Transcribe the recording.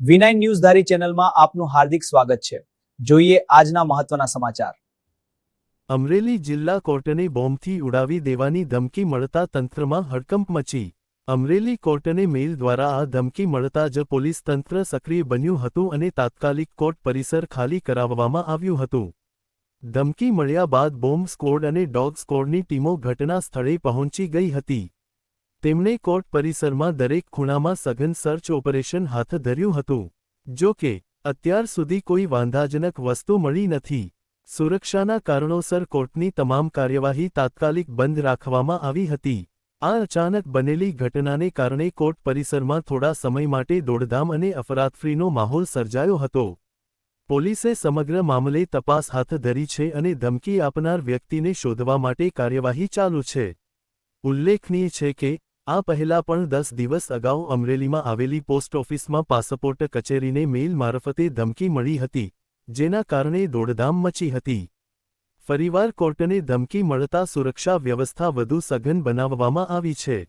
V9 news ધારી ચેનલમાં આપનું હાર્દિક સ્વાગત છે। જોઈએ આજના મહત્વના સમાચાર। અમરેલી જિલ્લા કોર્ટને બોમ્બથી ઉડાવી દેવાની ધમકી મળતા તંત્રમાં હડકંપ મચી। અમરેલી કોર્ટને મેલ દ્વારા આ ધમકી મળતા જ પોલીસ તંત્ર સક્રિય બન્યું હતું અને તાત્કાલિક કોર્ટ પરિસર ખાલી કરાવવામાં આવ્યું હતું। ધમકી મળ્યા બાદ બોમ્બ સ્ક્વોડ અને ડોગ સ્ક્વોડની ટીમો ઘટના સ્થળે પહોંચી ગઈ હતી। તેમણે કોર્ટ પરિસરમાં દરેક ખૂણામાં સઘન સર્ચ ઓપરેશન હાથ ધર્યું હતું। જો કે અત્યાર સુધી કોઈ વાંધાજનક વસ્તુ મળી નથી। સુરક્ષાના કારણોસર કોર્ટની તમામ કાર્યવાહી તાત્કાલિક બંધ રાખવામાં આવી હતી। આ અચાનક બનેલી ઘટનાને કારણે કોર્ટ પરિસરમાં થોડા સમય માટે દોડધામ અને અફરાતફરીનો માહોલ સર્જાયો હતો। પોલીસે સમગ્ર મામલે તપાસ હાથ ધરી છે અને ધમકી આપનાર વ્યક્તિને શોધવા માટે કાર્યવાહી ચાલુ છે। ઉલ્લેખનીય છે કે આ પહેલા પણ 10 દિવસ અગાઉ અમરેલીમાં આવેલી પોસ્ટ ઓફિસમાં પાસપોર્ટ કચેરીને મેલ મારફતે ધમકી મળી હતી, જેના કારણે દોડધામ મચી હતી। ફરીવાર કોર્ટને ધમકી મળતા સુરક્ષા વ્યવસ્થા વધુ સઘન બનાવવામાં આવી છે।